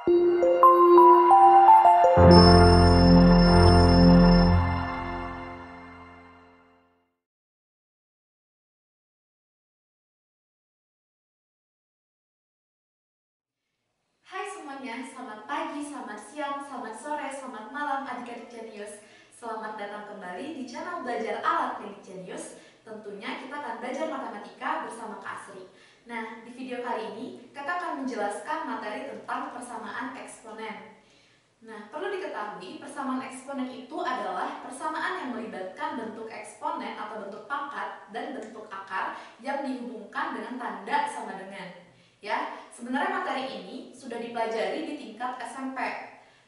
Hai semuanya, selamat pagi, selamat siang, selamat sore, selamat malam adik-adik jenius. Selamat datang kembali di channel Belajar Alat Milik Jenius. Tentunya kita akan belajar matematika bersama Kak Asri. Nah, di video kali ini kakak akan menjelaskan materi tentang persamaan eksponen. Nah, perlu diketahui persamaan eksponen itu adalah persamaan yang melibatkan bentuk eksponen atau bentuk pangkat dan bentuk akar yang dihubungkan dengan tanda sama dengan. Ya, sebenarnya materi ini sudah dipelajari di tingkat SMP.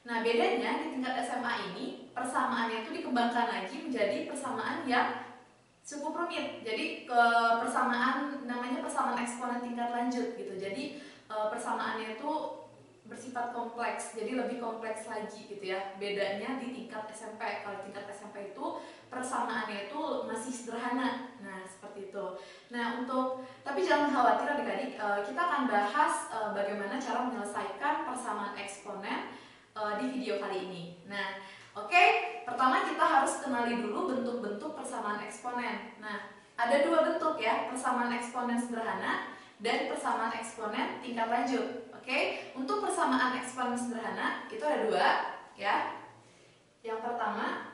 Nah, bedanya di tingkat SMA ini persamaannya itu dikembangkan lagi menjadi persamaan yang cukup rumit. Jadi persamaan namanya persamaan eksponen tingkat lanjut gitu. Jadi persamaannya itu bersifat kompleks, jadi lebih kompleks lagi gitu ya. Bedanya di tingkat SMP. Kalau tingkat SMP itu persamaannya itu masih sederhana. Nah, seperti itu. Nah, tapi jangan khawatir adik-adik, kita akan bahas bagaimana cara menyelesaikan persamaan eksponen di video kali ini. Nah, oke, pertama kita harus kenali dulu bentuk-bentuk persamaan eksponen. Nah, ada dua bentuk ya, persamaan eksponen sederhana dan persamaan eksponen tingkat lanjut. Oke, untuk persamaan eksponen sederhana itu ada dua ya. Yang pertama,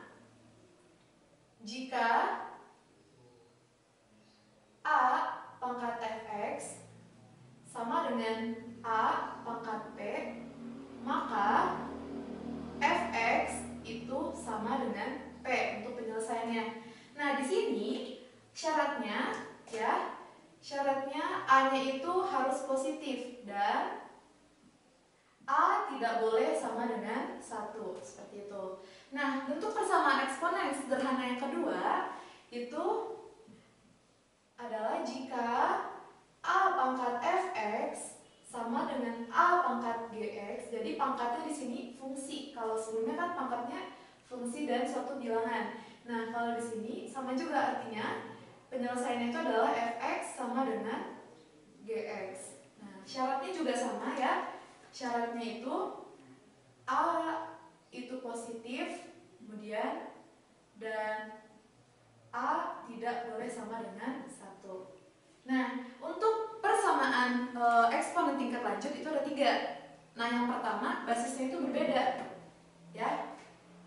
jika A pangkat fx sama dengan A pangkat p, maka fx itu sama dengan p untuk penyelesaiannya. Nah, di sini syaratnya ya, syaratnya A-nya itu harus positif dan A tidak boleh sama dengan 1, seperti itu. Nah, bentuk persamaan eksponen yang sederhana yang kedua itu adalah jika A pangkat fx sama dengan A pangkat gx. Jadi pangkatnya di sini fungsi. Kalau sebelumnya kan pangkatnya fungsi dan suatu bilangan. Nah, kalau di sini sama juga artinya penyelesaiannya itu adalah fx sama dengan gx. Nah, syaratnya juga sama ya. Syaratnya itu A itu positif, kemudian dan A tidak boleh sama dengan 1. Nah, untuk persamaan eksponen tingkat lanjut itu ada 3. Nah, yang pertama basisnya itu berbeda. Ya.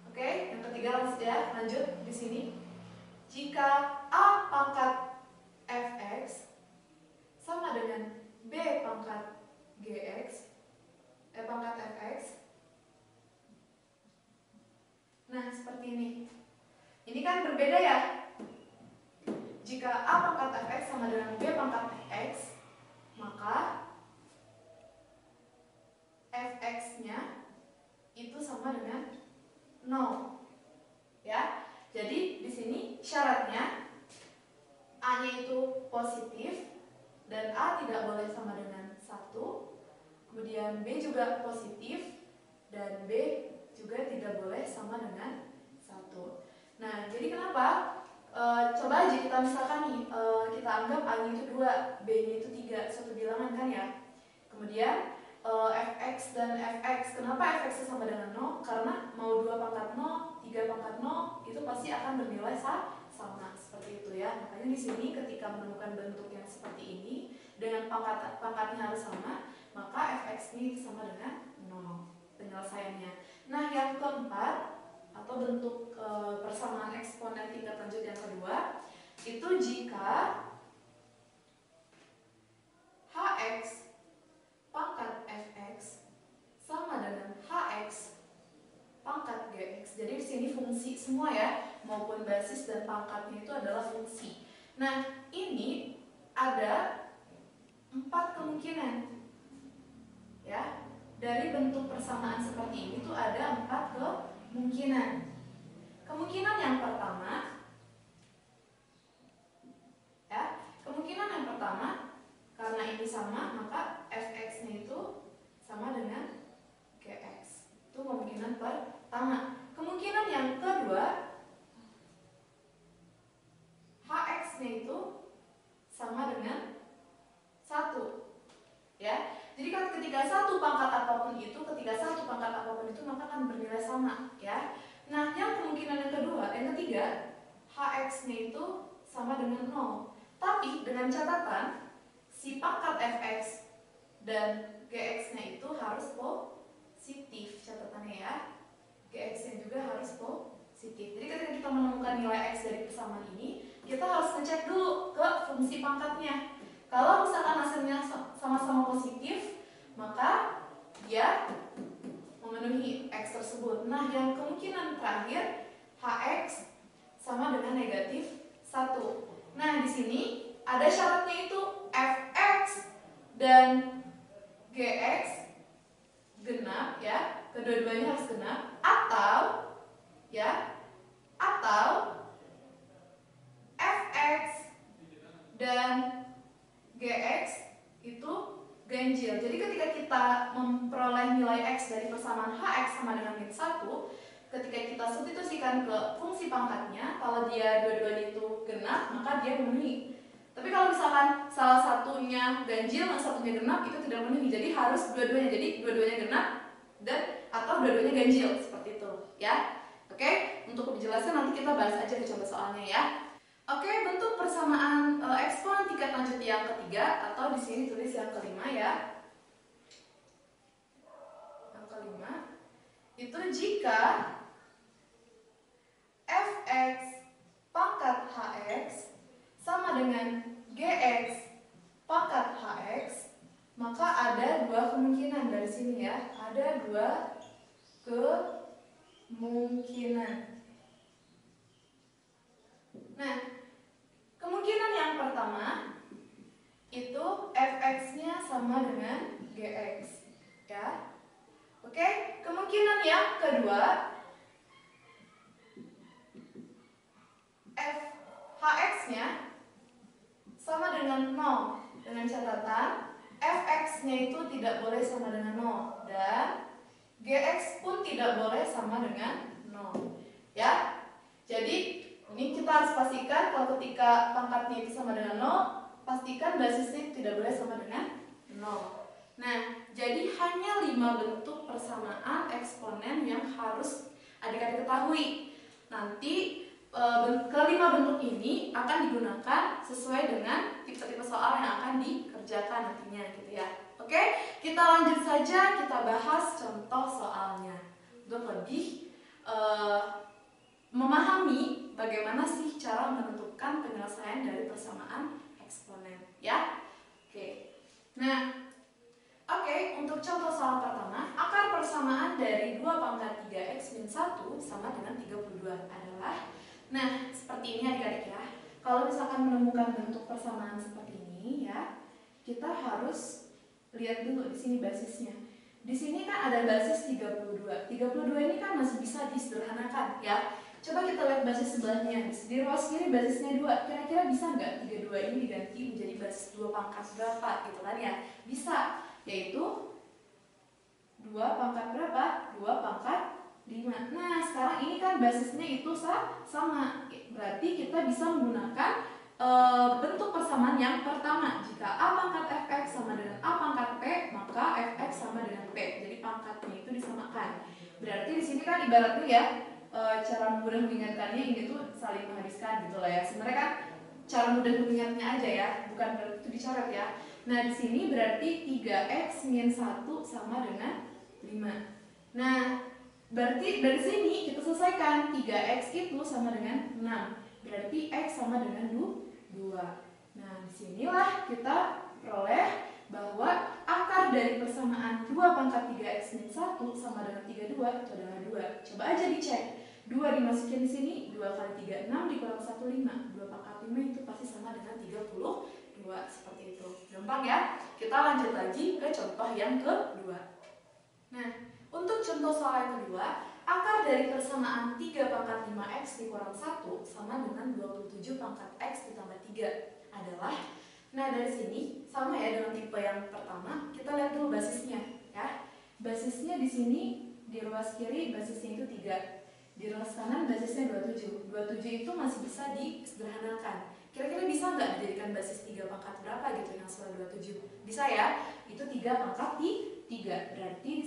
Oke, yang ketiga lanjut di sini. Jika A pangkat fx sama dengan B pangkat gx, pangkat fx. Nah, seperti ini. Ini kan berbeda ya. Jika A pangkat fx sama dengan B pangkat x, maka fx-nya itu sama dengan 0. Ya. Jadi di sini syaratnya A-nya itu positif dan A tidak boleh sama dengan 1. Kemudian B juga positif dan B juga tidak boleh sama dengan 1. Nah, jadi kenapa? Coba aja kita misalkan nih, kita anggap A-nya itu 2, B-nya itu 3, suatu bilangan kan ya. Kemudian fx dan fx, kenapa fx sama dengan 0? Karena mau 2 pangkat 0, 3 pangkat 0, itu pasti akan bernilai sama, seperti itu ya. Makanya di sini ketika menemukan bentuk yang seperti ini dengan pangkatnya harus sama, maka fx ini sama dengan 0 penyelesaiannya. Nah, yang keempat atau bentuk persamaan eksponen tingkat lanjut yang kedua itu jika hx pangkat fx sama dengan hx pangkat gx. Jadi di sini fungsi semua ya, maupun basis dan pangkatnya itu adalah fungsi. Nah, ini ada 4 kemungkinan ya. Dari bentuk persamaan seperti ini tuh ada 4 kemungkinan. Kemungkinan yang pertama ya, kemungkinan yang pertama karena ini sama maka fx-nya itu sama dengan gx. Itu kemungkinan pertama. Kemungkinan yang kedua, hx-nya itu sama dengan 1. Ya. Jadi kan ketika 1 pangkat apapun itu, ketika satu pangkat apapun itu maka akan bernilai sama, ya. Nah, yang kemungkinan yang ketiga, Hx-nya itu sama dengan 0. Tapi dengan catatan si pangkat Fx dan Gx-nya itu harus positif, catatannya ya. Gx-nya juga harus positif. Jadi ketika kita menemukan nilai x dari persamaan ini, kita harus ngecek dulu ke fungsi pangkatnya. Kalau misalkan hasilnya sama-sama positif, maka dia memenuhi x tersebut. Nah, yang kemungkinan terakhir, Hx sama dengan negatif 1. Nah, di sini ada syaratnya itu Fx dan Gx genap, ya. Kedua-duanya harus genap, atau Fx dan Gx itu ganjil. Jadi ketika kita memperoleh nilai x dari persamaan Hx sama dengan min 1, ketika kita substitusikan ke fungsi pangkatnya, kalau dia dua-duanya itu genap, maka dia memenuhi. Tapi kalau misalkan salah satunya ganjil dan satunya genap, itu tidak memenuhi. Jadi harus dua-duanya. Jadi dua-duanya genap dan atau dua-duanya ganjil, seperti itu, ya. Oke, untuk dijelaskan nanti kita bahas aja di contoh soalnya, ya. Oke, bentuk persamaan eksponen tingkat lanjut yang ketiga, atau di sini tulis yang kelima, ya. Yang kelima itu jika Fx pangkat Hx sama dengan Gx pangkat Hx, maka ada dua kemungkinan dari sini, ya. Ada dua kemungkinan. Nah, kemungkinan yang pertama itu Fx-nya sama dengan Gx, ya. Oke, kemungkinan yang kedua Hx-nya sama dengan 0, dengan catatan Fx-nya itu tidak boleh sama dengan 0 dan Gx pun tidak boleh sama dengan 0, ya. Jadi ini kita harus pastikan kalau ketika pangkatnya itu sama dengan 0, pastikan basisnya tidak boleh sama dengan 0. Nah, jadi hanya 5 bentuk persamaan eksponen yang harus adik-adik ketahui. Nanti kelima bentuk ini akan digunakan sesuai dengan tipe-tipe soal yang akan dikerjakan nantinya, gitu ya. Oke, kita lanjut saja, kita bahas contoh soalnya untuk lebih memahami bagaimana sih cara menentukan penyelesaian dari persamaan eksponen, ya. Oke, untuk contoh soal pertama, akar persamaan dari 2 pangkat 3x min 1 sama dengan 32 adalah, nah, seperti ini adik-adik, ya. Kalau misalkan menemukan bentuk persamaan seperti ini, ya, kita harus lihat dulu di sini basisnya. Di sini kan ada basis 32. 32 ini kan masih bisa disederhanakan, ya. Coba kita lihat basis sebelahnya. Di ruas kiri basisnya 2. Kira-kira bisa nggak 32 ini diganti menjadi basis 2 pangkat berapa, gitu kan, ya? Bisa, yaitu 2 pangkat berapa? 2 pangkat 5. Nah, sekarang ini kan basisnya itu sama. Berarti kita bisa menggunakan bentuk persamaan yang pertama. Jika A pangkat Fx sama dengan A pangkat P, maka Fx sama dengan P. Jadi pangkatnya itu disamakan. Berarti di sini kan ibaratnya, ya, cara mudah mengingatkannya ini tuh saling menghabiskan, gitu lah, ya. Sebenarnya kan cara mudah mengingatnya aja, ya, bukan berarti itu dicoret, ya. Nah, di sini berarti 3x min 1 sama dengan 5. Nah, berarti dari sini kita selesaikan 3x itu sama dengan 6. Berarti x sama dengan 2. Nah, disinilah kita peroleh bahwa akar dari persamaan 2 pangkat 3x min 1 sama dengan 32 itu adalah 2. Coba aja dicek. 2 dimasukin di sini, 2 kali 3, 6 dikurang 1, 5. 2 pangkat 5 itu pasti sama dengan 32. Seperti itu. Gampang, ya? Kita lanjut lagi ke contoh yang kedua. Nah, untuk contoh soal yang kedua, akar dari persamaan 3 pangkat 5x dikurang 1 sama dengan 27 pangkat x ditambah 3 adalah, nah, dari sini sama, ya, dengan tipe yang pertama. Kita lihat dulu basisnya, ya. Basisnya di sini, di ruas kiri basisnya itu 3. Di ruas kanan basisnya 27. 27 itu masih bisa disederhanakan. Kira-kira bisa nggak dijadikan basis 3 pangkat berapa gitu yang setelah 27? Bisa, ya. Itu 3 pangkat 3. Berarti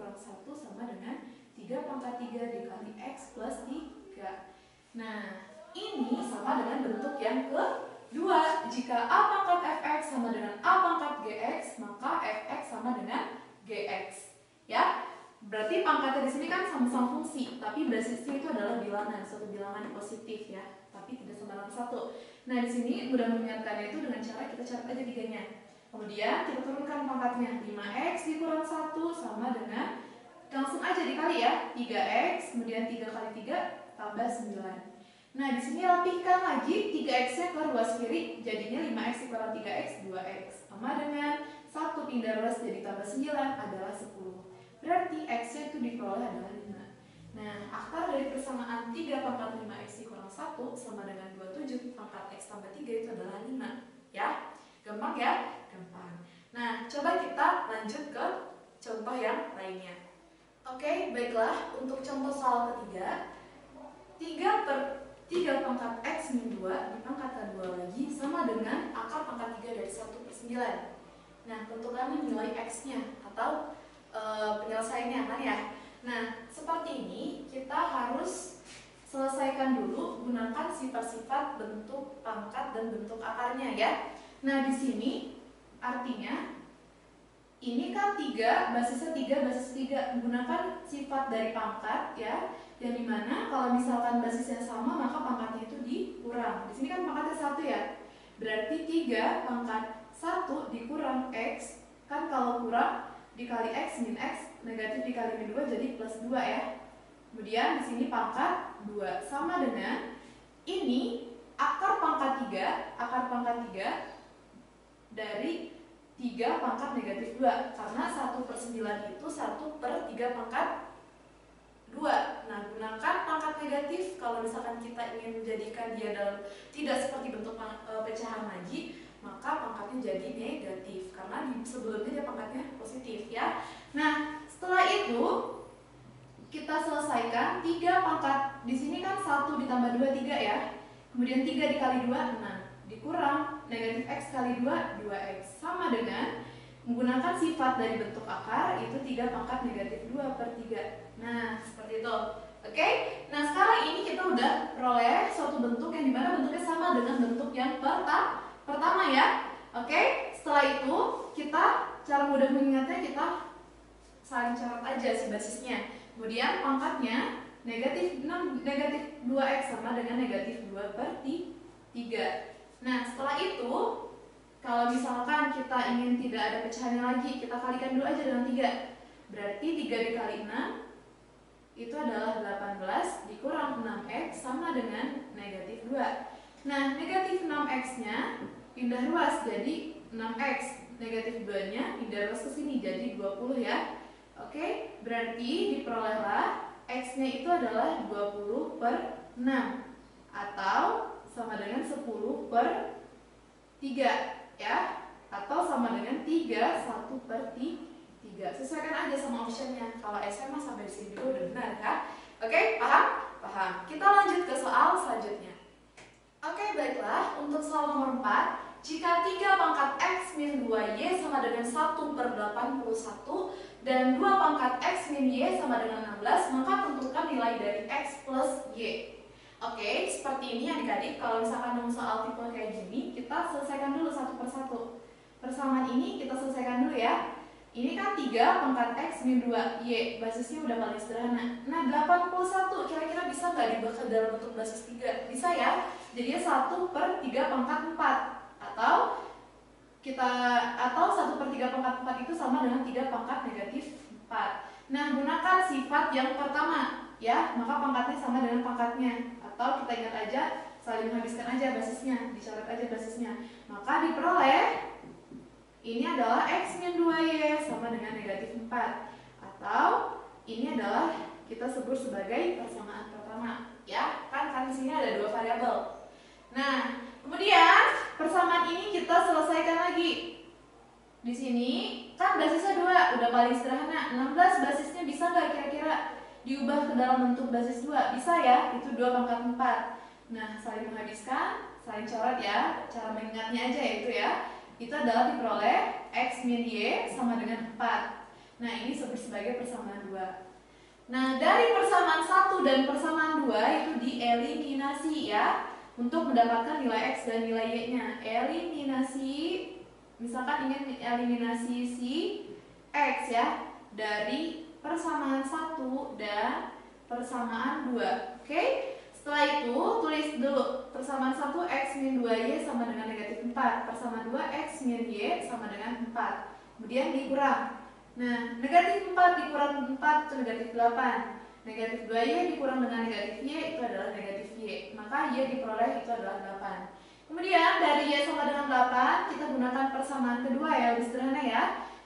kurang 1 sama dengan 3 pangkat 3 dikali X plus 3. Nah, ini sama dengan bentuk yang kedua. Jika A pangkat fx sama dengan A pangkat gx, maka fx sama dengan gx. Ya, berarti pangkatnya di sini kan sama-sama fungsi, tapi basisnya itu adalah bilangan, suatu bilangan positif ya, tapi tidak sama dengan 1. Nah, di sini mudah mengingatkannya itu dengan cara kita catat aja 3-nya. Kemudian kita turunkan pangkatnya, 5x dikurang 1 sama dengan, langsung aja dikali ya, 3x, kemudian 3 kali 3 tambah 9. Nah, di sini rapihkan lagi 3x-nya ke ruas kiri, jadinya 5x dikurang 3x, 2x. Sama dengan 1 pindah ruas jadi tambah 9 adalah 10. Berarti x-nya itu diperoleh adalah 5. Nah, akar dari persamaan 3 pangkat 5x dikurang 1 sama dengan 27 pangkat x tambah 3 itu adalah 5. Ya, gampang ya? Gampang. Nah, coba kita lanjut ke contoh yang lainnya. Oke, baiklah, untuk contoh soal ketiga, 3 pangkat x min 2 dipangkatkan 2 lagi sama dengan akar pangkat 3 dari 1/9. Nah, tentukan nilai x-nya atau penyelesaiannya kan ya. Nah, seperti ini kita harus selesaikan dulu gunakan sifat-sifat bentuk pangkat dan bentuk akarnya ya. Nah, di sini artinya ini kan 3, basisnya 3, basis 3. Menggunakan sifat dari pangkat ya, yang dimana kalau misalkan basisnya sama maka pangkatnya itu dikurang. Di sini kan pangkatnya 1 ya. Berarti 3 pangkat 1 dikurang x, kan kalau kurang dikali x min x, negatif dikali min 2 jadi plus 2 ya. Kemudian di sini pangkat 2 sama dengan ini akar pangkat 3 dari 3 pangkat negatif 2, karena 1/9 itu 1/3 pangkat 2. Nah, gunakan pangkat negatif kalau misalkan kita ingin menjadikan dia dalam tidak seperti bentuk pecahan lagi, maka pangkatnya jadi negatif karena di sebelumnya dia pangkatnya positif ya. Nah, setelah itu kita selesaikan 3 pangkat, di sini kan 1 ditambah 2 3 ya. Kemudian 3 dikali 2 6 dikurang negatif x kali 2 2x sama dengan menggunakan sifat dari bentuk akar itu 3 pangkat negatif 2/3. Nah, seperti itu. Oke? Nah, sekarang ini kita udah peroleh suatu bentuk yang dimana bentuknya sama dengan bentuk yang pertama ya. Oke? Setelah itu kita cara mudah mengingatnya kita saling catat aja si basisnya. Kemudian pangkatnya negatif 2x sama dengan negatif 2/3. Nah, setelah itu kalau misalkan kita ingin tidak ada pecahannya lagi, kita kalikan dulu aja dengan 3. Berarti 3 dikali 6 itu adalah 18 dikurang 6x sama dengan negatif 2. Nah, negatif 6x-nya pindah ruas jadi 6x. Negatif 2-nya pindah ruas ke sini jadi 20 ya. Oke, berarti diperolehlah x-nya itu adalah 20/6 atau sama dengan 10/3 ya, atau sama dengan 3 1/3. Sesuaikan aja sama optionnya. Kalau SMA sampai di sini dulu udah benar ya. Oke, paham? Paham. Kita lanjut ke soal selanjutnya. Oke, baiklah. Untuk soal nomor 4, jika 3 pangkat x min 2y sama dengan 1/81 dan 2 pangkat x min y sama dengan 16, maka tentukan nilai dari x plus y. Oke, seperti ini adik-adik. Kalau misalkan nemu soal tipe kayak gini, kita selesaikan dulu satu persatu. Persamaan ini kita selesaikan dulu ya. Ini kan 3 pangkat x min 2y, basisnya udah paling sederhana. Nah, 81 kira-kira bisa nggak diubah ke dalam bentuk basis 3? Bisa ya. Jadinya 1/3 pangkat 4. Atau 1/3 pangkat 4 itu sama dengan 3 pangkat negatif 4. Nah, gunakan sifat yang pertama ya, maka pangkatnya sama dengan pangkatnya. Atau kita ingat aja, saling menghabiskan aja basisnya, dicoret aja basisnya. Maka diperoleh ini adalah x min 2y sama dengan negatif 4. Atau ini adalah kita sebut sebagai persamaan pertama ya, kan di sini ada 2 variabel. Nah, kemudian persamaan ini kita selesaikan lagi. Di sini kan basisnya 2, udah paling sederhana. 16 basisnya bisa nggak kira-kira diubah ke dalam bentuk basis 2? Bisa ya, itu 2 pangkat 4. Nah, saling menghabiskan, saling coret ya. Cara mengingatnya aja itu ya. Itu adalah diperoleh x min y sama dengan 4. Nah, ini disebut sebagai persamaan 2. Nah, dari persamaan 1 dan persamaan 2 itu dieliminasi ya, untuk mendapatkan nilai X dan nilai Y-nya. Eliminasi, misalkan ingin eliminasi si X ya, dari persamaan 1 dan persamaan 2. Oke? Setelah itu, tulis dulu persamaan 1 X min 2Y sama dengan negatif 4. Persamaan 2 X min Y sama dengan 4. Kemudian dikurang. Nah, negatif 4 dikurang 4 itu negatif 8. Negatif 2Y dikurang dengan negatif Y itu adalah negatif Y. Maka Y diperoleh itu adalah 8. Kemudian dari Y sama dengan 8, kita gunakan persamaan kedua ya, lebih sederhana ya.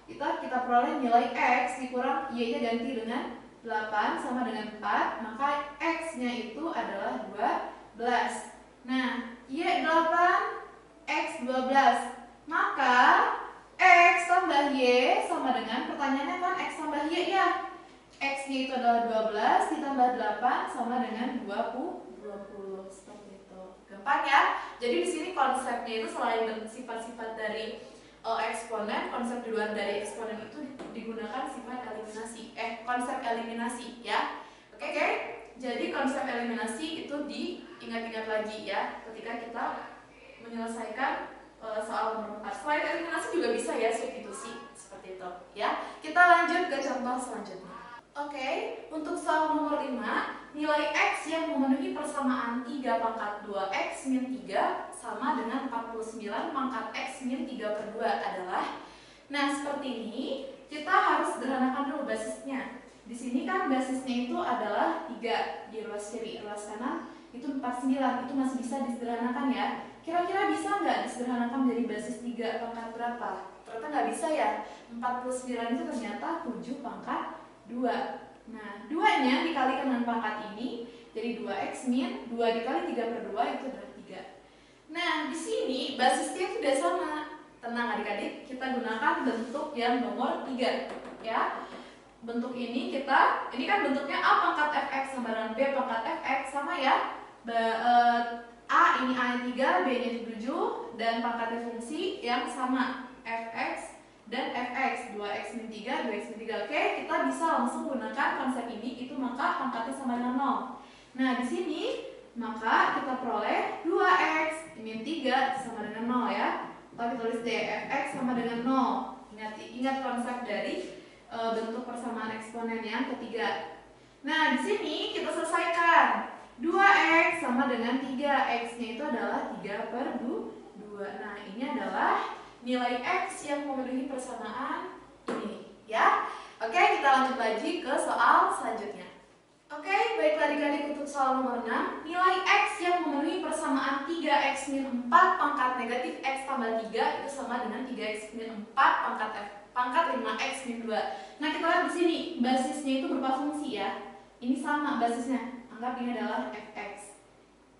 Kita peroleh nilai X dikurang Y-nya ganti dengan 8 sama dengan 4, maka X-nya itu adalah 12. Nah, Y 8, X 12. Maka X tambah Y sama dengan, pertanyaannya kan X tambah Y ya. X-nya itu adalah 12 ditambah 8 sama dengan 20. Seperti itu. Gampang ya? Jadi di sini konsepnya itu selain sifat-sifat dari eksponen, konsep di luar dari eksponen itu digunakan sifat eliminasi. Konsep eliminasi ya. Oke? Jadi konsep eliminasi itu diingat-ingat lagi ya ketika kita menyelesaikan soal nomor 4. Selain eliminasi juga bisa ya substitusi seperti itu ya. Kita lanjut ke contoh selanjutnya. Oke, untuk soal nomor 5, nilai X yang memenuhi persamaan 3 pangkat 2X min 3 sama dengan 49 pangkat X min 3 per 2 adalah. Nah, seperti ini kita harus sederhanakan dulu basisnya. Di sini kan basisnya itu adalah 3 di ruas kiri, ruas kanan itu 49, itu masih bisa disederhanakan ya. Kira-kira bisa nggak disederhanakan menjadi basis 3 pangkat berapa? Ternyata nggak bisa ya. 49 itu ternyata 7 pangkat 2. Nah, 2-nya dikalikan dengan pangkat ini jadi 2X min 2 dikali 3 per 2 itu adalah 3. Nah, di sini basisnya sudah sama. Tenang adik-adik, kita gunakan bentuk yang nomor 3 ya. Bentuk ini ini kan bentuknya A pangkat fx sama dengan B pangkat fx sama ya. A ini A-nya 3, B-nya 7 dan pangkatnya fungsi yang sama fx dan fx 2x min 3, 2x min 3. Oke, kita bisa langsung gunakan konsep ini, itu maka pangkatnya sama dengan 0. Nah, di sini maka kita peroleh 2x min 3 sama dengan 0 ya. Kita tulis D, fx sama dengan 0. Ingat konsep dari bentuk persamaan eksponen yang ketiga. Nah, di sini kita selesaikan. 2x sama dengan 3, x-nya itu adalah 3 per 2. Nah, ini adalah nilai X yang memenuhi persamaan ini ya. Oke, kita lanjut lagi ke soal selanjutnya. Oke, baiklah adik-adik, untuk soal nomor 6, nilai X yang memenuhi persamaan 3x min 4 pangkat negatif X tambah 3 itu sama dengan 3x min 4 pangkat 5x min 2. Nah, kita lihat di sini basisnya itu berupa fungsi ya. Ini sama basisnya. Anggap ini adalah fx.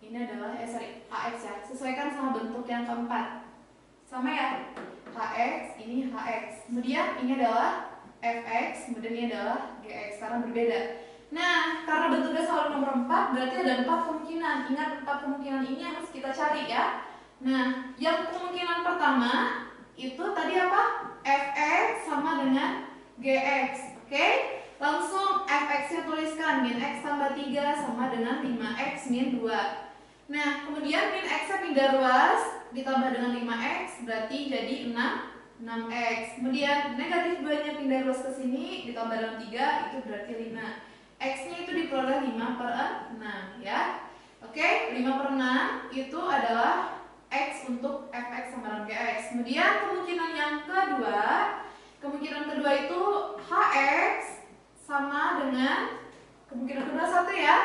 Ini adalah ax ya. Sesuaikan sama bentuk yang keempat. Sama ya. Hx, ini hx. Kemudian ini adalah fx, kemudian ini adalah gx. Karena berbeda. Nah, karena bentuknya selalu nomor 4, berarti ada 4 kemungkinan. Ingat 4 kemungkinan ini harus kita cari ya. Nah, yang kemungkinan pertama itu tadi apa? Fx sama dengan gx. Oke? Langsung fx-nya tuliskan, min x tambah 3 sama dengan 5x min 2. Nah, kemudian min x-nya pindah ruas ditambah dengan 5x berarti jadi 6x. Kemudian negatif 2-nya pindah ruas ke sini ditambah dengan 3 itu berarti 5. X-nya itu diperoleh 5 per 6 ya. Oke, 5 per 6 itu adalah X untuk fx sama dengan gx. Kemudian kemungkinan kedua itu hx sama dengan kemungkinan kedua 1 ya.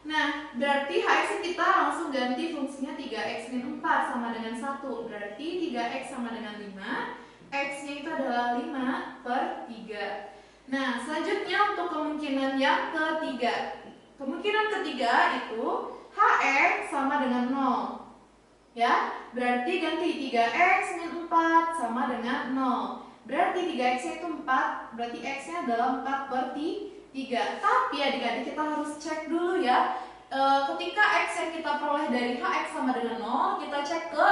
Nah, berarti hx kita langsung ganti fungsinya 3x min 4 sama dengan 1. Berarti 3x sama dengan 5. X-nya itu adalah 5 per 3. Nah, selanjutnya untuk kemungkinan yang ketiga. Kemungkinan ketiga itu hx sama dengan 0. Ya, berarti ganti 3x min 4 sama dengan 0. Berarti 3x itu 4, berarti x-nya adalah 4 per 3. Tapi adik-adik kita harus cek dulu ya. Ketika x yang kita peroleh dari hx sama dengan 0, kita cek ke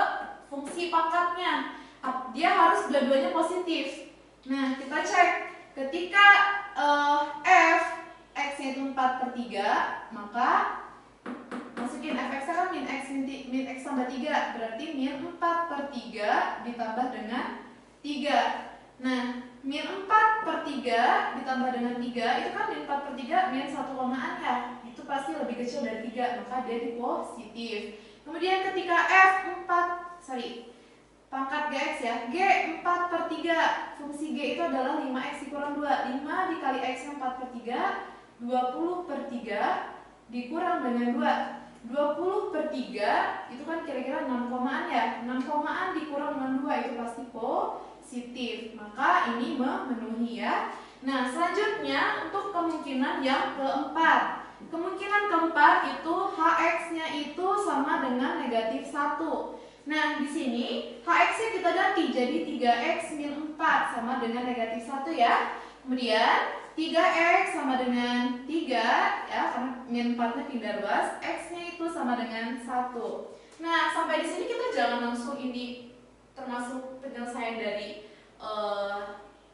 fungsi pangkatnya. Dia harus dua-duanya positif. Nah, kita cek. Ketika 4/3, maka masukin fx-nya kan min x tambah 3, berarti min 4/3 ditambah dengan 3. Nah, min 4/3 ditambah dengan 3 itu kan min 4/3 min 1 komaan ya, itu pasti lebih kecil dari 3, maka dia di positif. Kemudian ketika pangkat gx ya, g 4/3, fungsi g itu adalah 5x dikurang 2, 5 dikali x nya 4/3, 20/3 dikurang dengan 2, 20/3 itu kan kira-kira 6 komaan ya, 6 komaan dikurang dengan 2 itu pasti positif, maka ini memenuhi ya. Nah, selanjutnya untuk kemungkinan yang keempat. Kemungkinan keempat itu hx-nya itu sama dengan negatif 1. Nah, di sini hx-nya kita ganti jadi 3x min 4 sama dengan negatif 1 ya. Kemudian 3x sama dengan 3 ya, karena min 4-nya pindah ruas, x-nya itu sama dengan 1. Nah, sampai di sini kita jangan langsung ini termasuk penyelesaian dari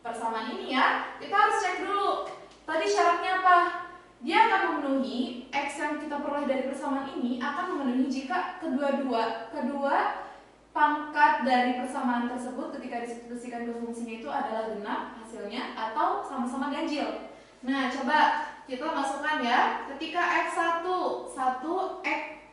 persamaan ini ya. Kita harus cek dulu. Tadi syaratnya apa? Dia akan memenuhi x yang kita peroleh dari persamaan ini akan memenuhi jika kedua pangkat dari persamaan tersebut ketika disubstitusikan ke fungsinya itu adalah genap hasilnya atau sama-sama ganjil. Nah, coba kita masukkan ya. Ketika x1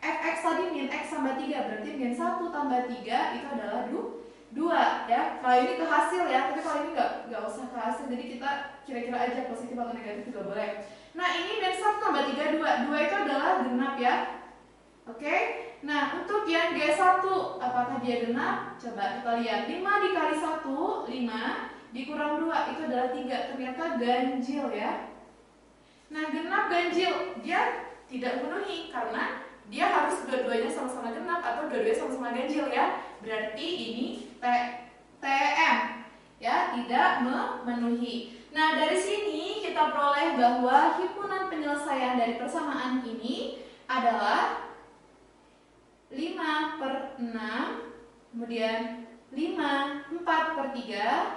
fx tadi min x tambah 3, berarti min 1 tambah 3 itu adalah 2 ya. Kalau ini ke hasil ya, tapi kalau ini nggak usah ke hasil, jadi kita kira-kira aja positif atau negatif juga boleh. Nah, ini min 1 tambah 3 2 itu adalah genap ya. Oke. Nah, untuk yang G1 apakah dia genap? Coba kita lihat. 5 dikali 1 5 dikurang 2 itu adalah 3. Ternyata ganjil ya. Nah, genap ganjil dia tidak memenuhi karena dia harus dua-duanya sama-sama genap atau dua-duanya sama-sama ganjil ya. Berarti ini TM ya, tidak memenuhi. Nah, dari sini kita peroleh bahwa himpunan penyelesaian dari persamaan ini adalah 5/6, kemudian 5/3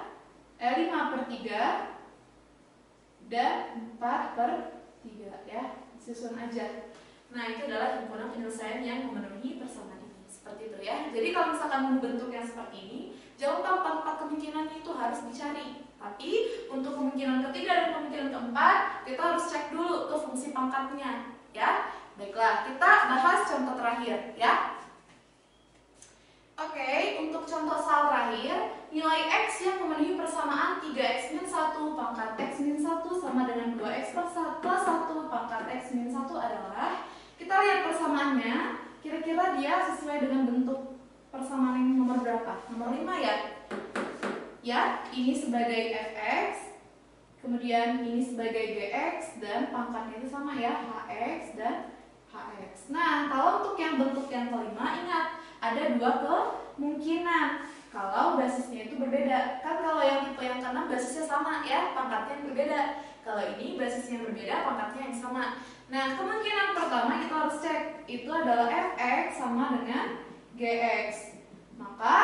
dan 4/3 ya. Susun aja. Nah, itu adalah himpunan penyelesaian yang memenuhi persamaan ini. Seperti itu ya. Jadi kalau misalkan bentuk yang seperti ini, jangan lupa 4 kemungkinan itu harus dicari. Tapi untuk kemungkinan ketiga dan kemungkinan keempat, kita harus cek dulu ke fungsi pangkatnya ya. Baiklah, kita bahas contoh terakhir ya. Oke, untuk contoh soal terakhir, nilai x yang memenuhi persamaan 3x min 1 pangkat x min 1 sama dengan 2x plus 1 pangkat x min 1 adalah, kita lihat persamaannya, kira-kira dia sesuai dengan bentuk persamaan yang nomor berapa? Nomor 5 ya? Ya, ini sebagai fx, kemudian ini sebagai gx, dan pangkatnya itu sama ya, hx dan hx. Nah, kalau untuk yang bentuk yang kelima, ingat, ada 2 kemungkinan kalau basisnya itu berbeda. Kan kalau yang tipe yang ke-6 basisnya sama ya, pangkatnya yang berbeda. Kalau ini basisnya berbeda, pangkatnya yang sama. Nah, kemungkinan pertama kita harus cek, itu adalah fx sama dengan gx. Maka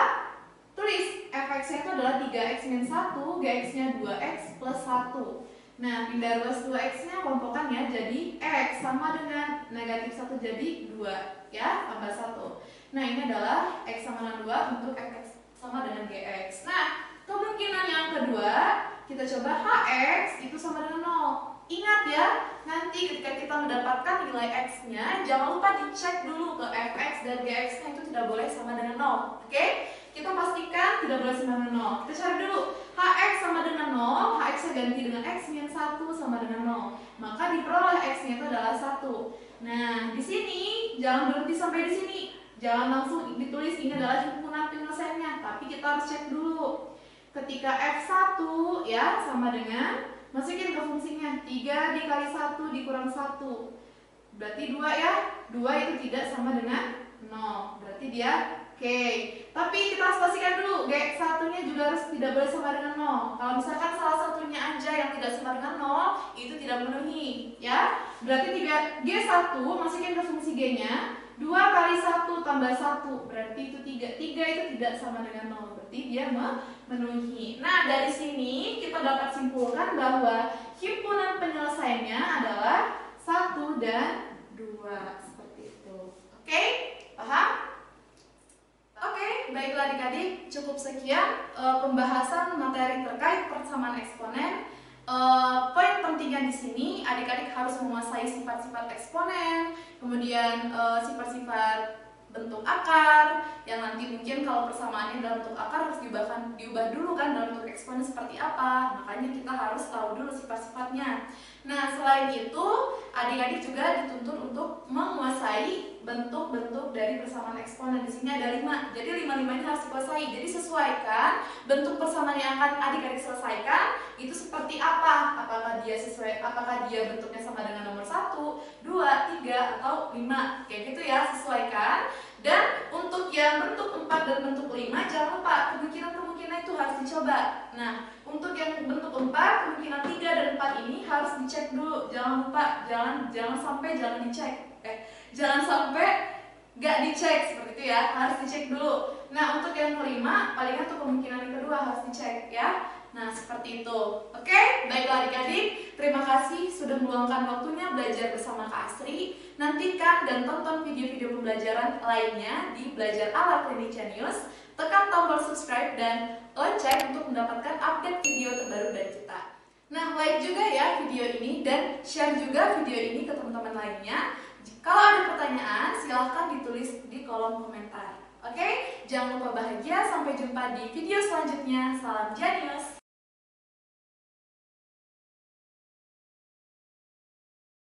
tulis fx-nya itu adalah 3x min 1, gx-nya 2x plus 1. Nah, pindah ruas 2x-nya kelompokkan ya, jadi x sama dengan negatif 1 jadi 2 ya, tambah 1. Nah, ini adalah x sama dengan 2 untuk fx sama dengan gx. Nah, kemungkinan yang kedua, kita coba hx itu sama dengan 0. Ingat ya, nanti ketika kita mendapatkan nilai x-nya, jangan lupa dicek dulu ke fx dan gx-nya itu tidak boleh sama dengan 0. Oke? Kita pastikan tidak boleh sama dengan 0. Kita cari dulu, hx sama dengan 0, hx-nya ganti dengan x min 1 sama dengan 0. Maka diperoleh x-nya itu adalah 1. Nah, di sini jangan berhenti sampai di sini. Jangan langsung ditulis ini adalah himpunan penyelesaiannya, tapi kita harus cek dulu. Ketika f1 ya sama dengan, masukin ke fungsinya 3 dikali 1 dikurang 1. Berarti 2 ya. 2 itu tidak sama dengan 0. Berarti dia oke. Tapi kita harus pastikan dulu G1-nya juga harus tidak boleh sama dengan 0. Kalau misalkan salah satunya aja yang tidak sama dengan 0, itu tidak memenuhi ya. Berarti G1 masukin ke fungsi G-nya 2 kali 1 tambah 1, berarti itu 3. 3 itu tidak sama dengan 0, berarti dia memenuhi. Nah, dari sini kita dapat simpulkan bahwa himpunan penyelesaiannya adalah 1, dan 2 seperti itu. Oke, paham? Oke, baiklah adik-adik, cukup sekian pembahasan materi terkait persamaan eksponen. Poin pentingnya di sini adik-adik harus menguasai sifat-sifat eksponen, kemudian sifat-sifat bentuk akar, yang nanti mungkin kalau persamaannya dalam bentuk akar harus diubah dulu kan dalam bentuk eksponen seperti apa. Makanya kita harus tahu dulu sifat-sifatnya. Nah, selain itu adik-adik juga dituntut untuk menguasai bentuk-bentuk dari persamaan eksponen. Di sini ada 5. Jadi 5-5 ini harus dikuasai. Jadi sesuaikan bentuk persamaan yang akan adik-adik selesaikan itu seperti apa? Apakah dia bentuknya sama dengan nomor 1, 2, 3 atau 5. Kayak gitu ya, sesuaikan. Dan untuk yang bentuk 4 dan bentuk 5 jangan lupa kemungkinan itu harus dicoba. Nah, untuk yang bentuk 4, kemungkinan 3 dan 4 ini harus dicek dulu. Jangan lupa, jangan sampai jangan sampai nggak dicek seperti itu ya, harus dicek dulu. Nah, untuk yang kelima, palingan untuk kemungkinan yang kedua harus dicek ya. Nah, seperti itu. Oke, baiklah adik-adik, terima kasih sudah meluangkan waktunya belajar bersama Kak Asri. Nantikan dan tonton video-video pembelajaran lainnya di Belajar Ala Klinik Jenius. Tekan tombol subscribe dan lonceng untuk mendapatkan update video terbaru dari kita. Nah, like juga ya video ini dan share juga video ini ke teman-teman lainnya. Kalau ada pertanyaan, silahkan ditulis di kolom komentar. Oke, jangan lupa bahagia. Sampai jumpa di video selanjutnya. Salam Jenius.